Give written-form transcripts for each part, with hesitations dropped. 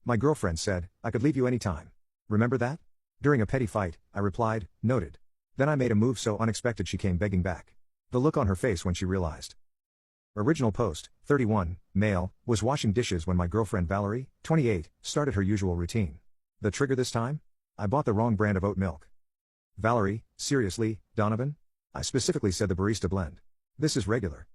My girlfriend said, I could leave you any time. Remember that? During a petty fight, I replied, noted. Then I made a move so unexpected she came begging back. The look on her face when she realized. Original post, 31, male, was washing dishes when my girlfriend Valerie, 28, started her usual routine. The trigger this time? I bought the wrong brand of oat milk. Valerie, seriously, Donovan? I specifically said the barista blend. This is regular.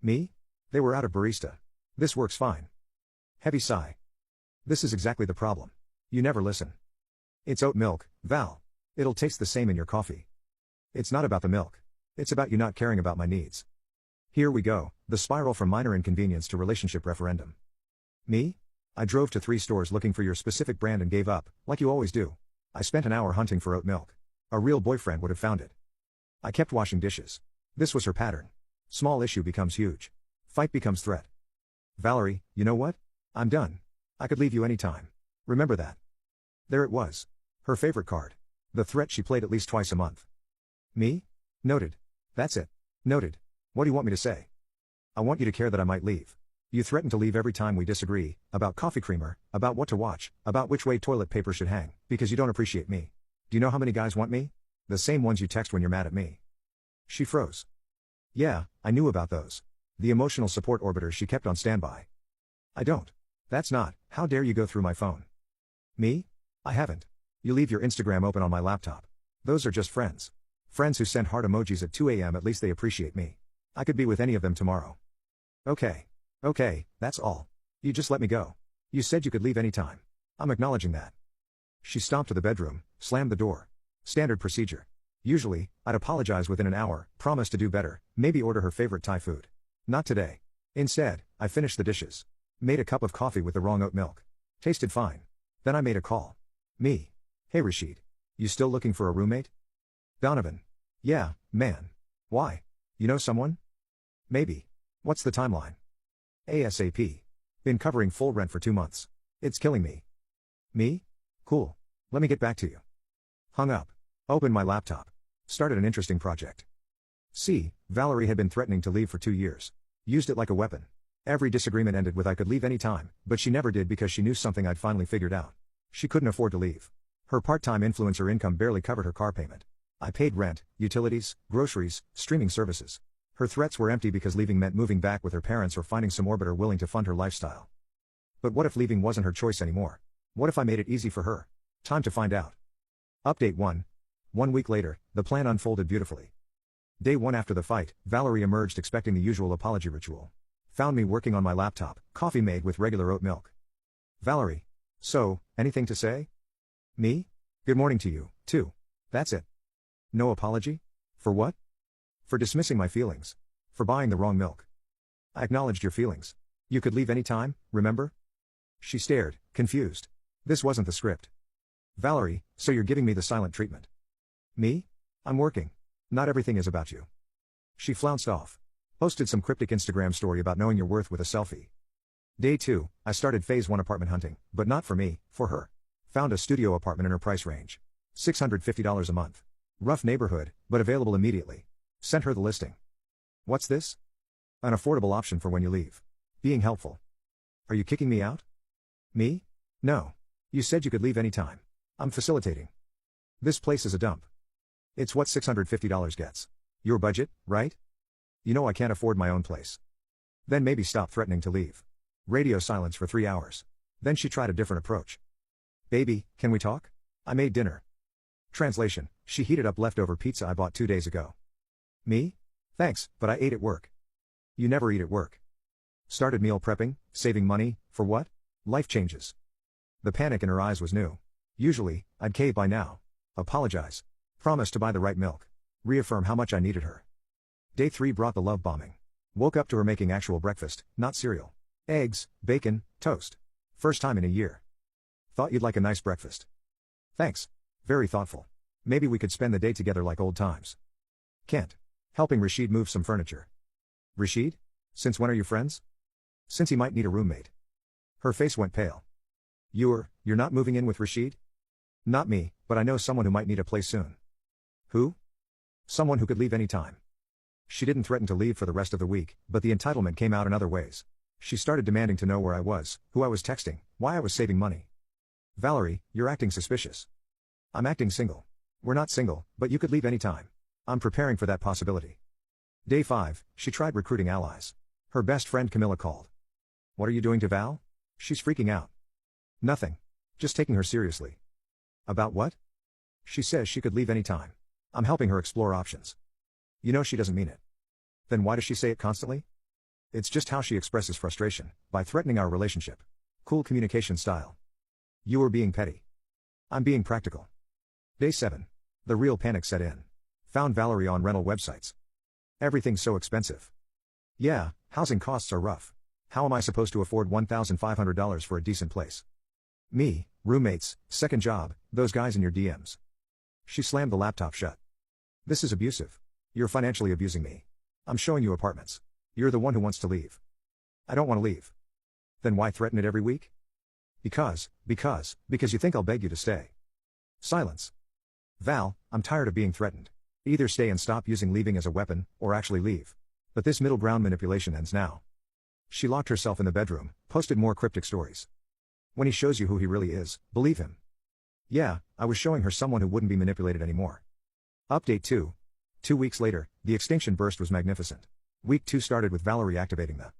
Me? They were out of barista. This works fine. Heavy sigh. This is exactly the problem. You never listen. It's oat milk, Val. It'll taste the same in your coffee. It's not about the milk. It's about you not caring about my needs. Here we go, the spiral from minor inconvenience to relationship referendum. Me? I drove to 3 stores looking for your specific brand and gave up, like you always do. I spent an hour hunting for oat milk. A real boyfriend would have found it. I kept washing dishes. This was her pattern. Small issue becomes huge. Fight becomes threat. Valerie, you know what? I'm done. I could leave you any time. Remember that. There it was. Her favorite card. The threat she played at least twice a month. Me? Noted. That's it. Noted. What do you want me to say? I want you to care that I might leave. You threaten to leave every time we disagree, about coffee creamer, about what to watch, about which way toilet paper should hang, because you don't appreciate me. Do you know how many guys want me? The same ones you text when you're mad at me. She froze. Yeah, I knew about those. The emotional support orbiters she kept on standby. I don't. That's not, how dare you go through my phone? Me? I haven't. You leave your Instagram open on my laptop. Those are just friends. Friends who send heart emojis at 2 a.m. At least they appreciate me. I could be with any of them tomorrow. Okay, that's all. You just let me go. You said you could leave any time. I'm acknowledging that. She stomped to the bedroom, slammed the door. Standard procedure. Usually, I'd apologize within an hour, promise to do better, maybe order her favorite Thai food. Not today. Instead, I finished the dishes. Made a cup of coffee with the wrong oat milk. Tasted fine. Then I made a call. Me. Hey Rashid. You still looking for a roommate? Donovan. Yeah, man. Why? You know someone? Maybe. What's the timeline? ASAP. Been covering full rent for 2 months. It's killing me. Me? Cool. Let me get back to you. Hung up. Opened my laptop. Started an interesting project. See, Valerie had been threatening to leave for 2 years. Used it like a weapon. Every disagreement ended with I could leave any time, but she never did because she knew something I'd finally figured out. She couldn't afford to leave. Her part-time influencer income barely covered her car payment. I paid rent, utilities, groceries, streaming services. Her threats were empty because leaving meant moving back with her parents or finding some orbiter willing to fund her lifestyle. But what if leaving wasn't her choice anymore? What if I made it easy for her? Time to find out. Update 1. 1 week later, the plan unfolded beautifully. Day 1 after the fight, Valerie emerged expecting the usual apology ritual. Found me working on my laptop, coffee made with regular oat milk. Valerie. So, anything to say? Me? Good morning to you, too. That's it. No apology? For what? For dismissing my feelings. For buying the wrong milk. I acknowledged your feelings. You could leave any time, remember? She stared, confused. This wasn't the script. Valerie, so you're giving me the silent treatment. Me? I'm working. Not everything is about you. She flounced off. Posted some cryptic Instagram story about knowing your worth with a selfie. Day 2, I started phase 1 apartment hunting, but not for me, for her. Found a studio apartment in her price range. $650 a month. Rough neighborhood, but available immediately. Sent her the listing. What's this? An affordable option for when you leave. Being helpful. Are you kicking me out? Me? No. You said you could leave any time. I'm facilitating. This place is a dump. It's what $650 gets. Your budget, right? You know I can't afford my own place. Then maybe stop threatening to leave. Radio silence for 3 hours. Then she tried a different approach. Baby, can we talk? I made dinner. Translation, she heated up leftover pizza I bought 2 days ago. Me? Thanks, but I ate at work. You never eat at work. Started meal prepping, saving money, for what? Life changes. The panic in her eyes was new. Usually, I'd cave by now. Apologize. Promise to buy the right milk. Reaffirm how much I needed her. Day 3 brought the love bombing. Woke up to her making actual breakfast, not cereal. Eggs, bacon, toast. First time in a year. Thought you'd like a nice breakfast. Thanks. Very thoughtful. Maybe we could spend the day together like old times. Can't. Helping Rashid move some furniture. Rashid? Since when are you friends? Since he might need a roommate. Her face went pale. You're not moving in with Rashid? Not me, but I know someone who might need a place soon. Who? Someone who could leave any time. She didn't threaten to leave for the rest of the week, but the entitlement came out in other ways. She started demanding to know where I was, who I was texting, why I was saving money. Valerie, you're acting suspicious. I'm acting single. We're not single, but you could leave anytime. I'm preparing for that possibility. Day 5, she tried recruiting allies. Her best friend Camilla called. What are you doing to Val? She's freaking out. Nothing. Just taking her seriously. About what? She says she could leave anytime. I'm helping her explore options. You know she doesn't mean it. Then why does she say it constantly? It's just how she expresses frustration, by threatening our relationship. Cool communication style. You are being petty. I'm being practical. Day 7. The real panic set in. Found Valerie on rental websites. Everything's so expensive. Yeah, housing costs are rough. How am I supposed to afford $1,500 for a decent place? Me, roommates, second job, those guys in your DMs. She slammed the laptop shut. This is abusive. You're financially abusing me. I'm showing you apartments. You're the one who wants to leave. I don't want to leave. Then why threaten it every week? Because you think I'll beg you to stay. Silence. Val, I'm tired of being threatened. Either stay and stop using leaving as a weapon, or actually leave. But this middle ground manipulation ends now. She locked herself in the bedroom, posted more cryptic stories. When he shows you who he really is, believe him. Yeah, I was showing her someone who wouldn't be manipulated anymore. Update 2. 2 weeks later, the extinction burst was magnificent. Week 2 started with Valerie activating the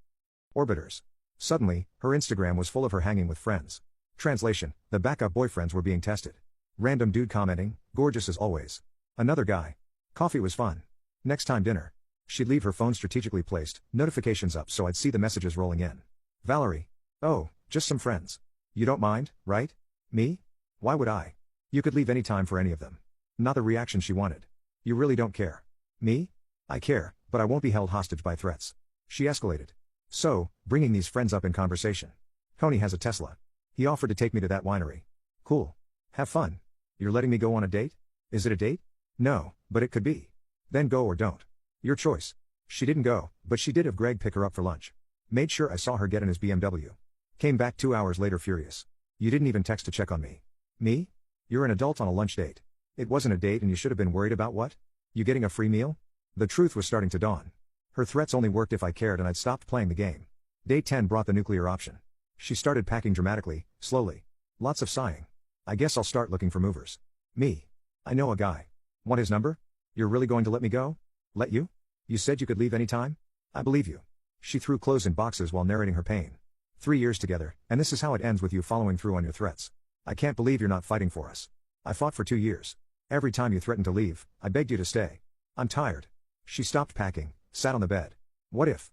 orbiters. Suddenly, her Instagram was full of her hanging with friends. Translation, the backup boyfriends were being tested. Random dude commenting, gorgeous as always. Another guy. Coffee was fun. Next time dinner. She'd leave her phone strategically placed, notifications up so I'd see the messages rolling in. Valerie. Oh, just some friends. You don't mind, right? Me? Why would I? You could leave any time for any of them. Not the reaction she wanted. You really don't care. Me? I care, but I won't be held hostage by threats. She escalated. So, bringing these friends up in conversation. Tony has a Tesla. He offered to take me to that winery. Cool. Have fun. You're letting me go on a date? Is it a date? No, but it could be. Then go or don't. Your choice. She didn't go, but she did have Greg pick her up for lunch. Made sure I saw her get in his BMW. Came back 2 hours later furious. You didn't even text to check on me. Me? You're an adult on a lunch date. It wasn't a date and you should have been worried about what? You getting a free meal? The truth was starting to dawn. Her threats only worked if I cared and I'd stopped playing the game. Day 10 brought the nuclear option. She started packing dramatically, slowly. Lots of sighing. I guess I'll start looking for movers. Me. I know a guy. Want his number? You're really going to let me go? Let you? You said you could leave any time? I believe you. She threw clothes in boxes while narrating her pain. 3 years together, and this is how it ends with you following through on your threats. I can't believe you're not fighting for us. I fought for 2 years. Every time you threatened to leave, I begged you to stay. I'm tired. She stopped packing, sat on the bed. What if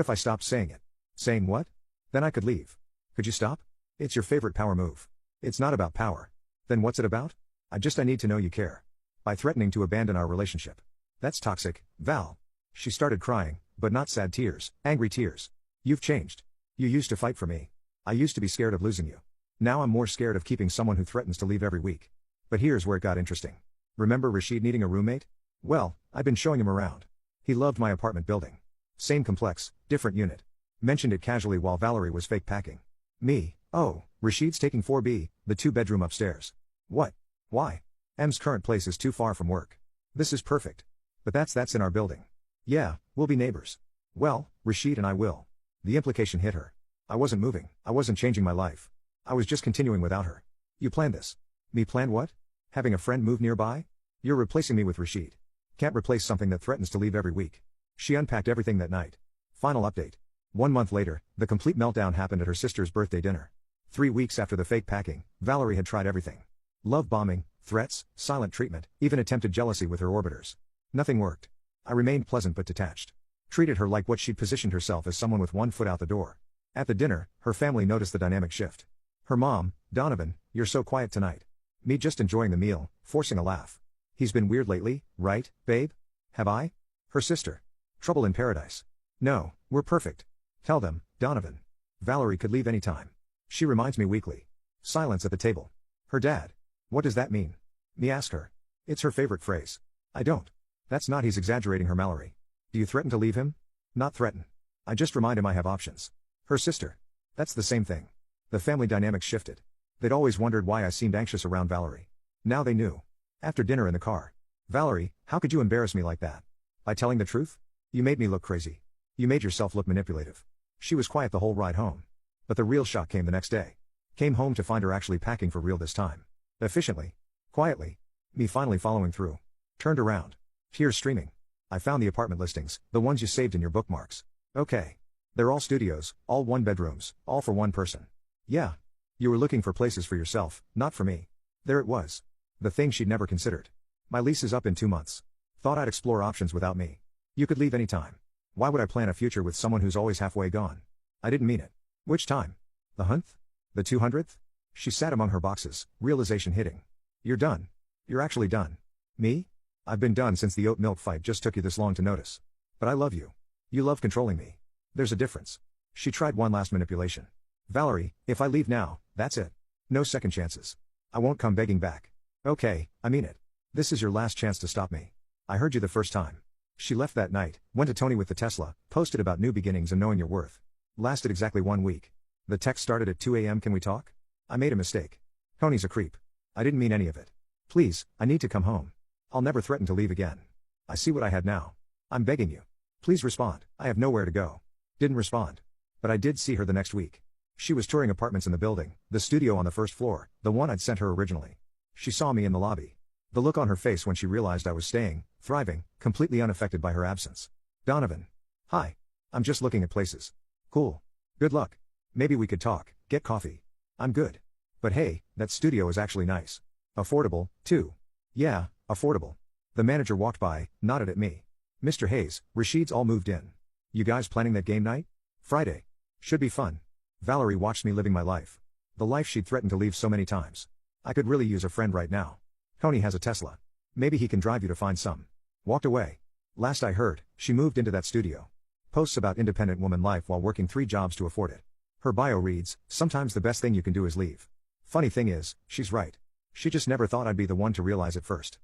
I stopped saying it? Saying what? Then I could leave. Could you stop? It's your favorite power move. It's not about power. Then what's it about? I need to know you care. By threatening to abandon our relationship. That's toxic, Val. She started crying, but not sad tears, angry tears. You've changed. You used to fight for me. I used to be scared of losing you. Now I'm more scared of keeping someone who threatens to leave every week. But here's where it got interesting. Remember Rashid needing a roommate? Well, I've been showing him around. He loved my apartment building. Same complex, different unit. Mentioned it casually while Valerie was fake packing. Me, oh, Rashid's taking 4B, the 2-bedroom upstairs. What? Why? M's current place is too far from work. This is perfect. But that's in our building. Yeah, we'll be neighbors. Well, Rashid and I will. The implication hit her. I wasn't moving, I wasn't changing my life. I was just continuing without her. You planned this. Me plan what? Having a friend move nearby? You're replacing me with Rashid. Can't replace something that threatens to leave every week. She unpacked everything that night. Final update. 1 month later, the complete meltdown happened at her sister's birthday dinner. 3 weeks after the fake packing, Valerie had tried everything. Love bombing, threats, silent treatment, even attempted jealousy with her orbiters. Nothing worked. I remained pleasant but detached. Treated her like what she'd positioned herself as, someone with 1 foot out the door. At the dinner, her family noticed the dynamic shift. Her mom, Donovan, you're so quiet tonight. Me just enjoying the meal, forcing a laugh. He's been weird lately, right, babe? Have I? Her sister. Trouble in paradise. No, we're perfect. Tell them, Donovan. Valerie could leave any time. She reminds me weekly. Silence at the table. Her dad. What does that mean? Me ask her. It's her favorite phrase. I don't. That's not, he's exaggerating, her Mallory. Do you threaten to leave him? Not threaten. I just remind him I have options. Her sister. That's the same thing. The family dynamics shifted. They'd always wondered why I seemed anxious around Valerie. Now they knew. After dinner in the car. Valerie, how could you embarrass me like that? By telling the truth? You made me look crazy. You made yourself look manipulative. She was quiet the whole ride home. But the real shock came the next day. Came home to find her actually packing for real this time. Efficiently. Quietly. Me finally following through. Turned around. Tears streaming. I found the apartment listings, the ones you saved in your bookmarks. Okay. They're all studios, all one bedrooms, all for one person. Yeah. You were looking for places for yourself, not for me. There it was. The thing she'd never considered. My lease is up in 2 months. Thought I'd explore options without me. You could leave anytime. Why would I plan a future with someone who's always halfway gone? I didn't mean it. Which time? The 100th? The 200th? She sat among her boxes, realization hitting. You're done. You're actually done. Me? I've been done since the oat milk fight just took you this long to notice. But I love you. You love controlling me. There's a difference. She tried one last manipulation. Valerie, if I leave now, that's it. No second chances. I won't come begging back. Okay, I mean it. This is your last chance to stop me. I heard you the first time. She left that night, went to Tony with the Tesla, posted about new beginnings and knowing your worth. Lasted exactly 1 week. The text started at 2 a.m. Can we talk? I made a mistake. Tony's a creep. I didn't mean any of it. Please, I need to come home. I'll never threaten to leave again. I see what I had now. I'm begging you. Please respond. I have nowhere to go. Didn't respond. But I did see her the next week. She was touring apartments in the building, the studio on the first floor, the one I'd sent her originally. She saw me in the lobby. The look on her face when she realized I was staying, thriving, completely unaffected by her absence. Donovan. Hi. I'm just looking at places. Cool. Good luck. Maybe we could talk, get coffee. I'm good. But hey, that studio is actually nice. Affordable, too. Yeah, affordable. The manager walked by, nodded at me. Mr. Hayes, Rashid's all moved in. You guys planning that game night? Friday. Should be fun. Valerie watched me living my life. The life she'd threatened to leave so many times. I could really use a friend right now. Tony has a Tesla. Maybe he can drive you to find some. Walked away. Last I heard, she moved into that studio. Posts about independent woman life while working 3 jobs to afford it. Her bio reads, sometimes the best thing you can do is leave. Funny thing is, she's right. She just never thought I'd be the one to realize it first.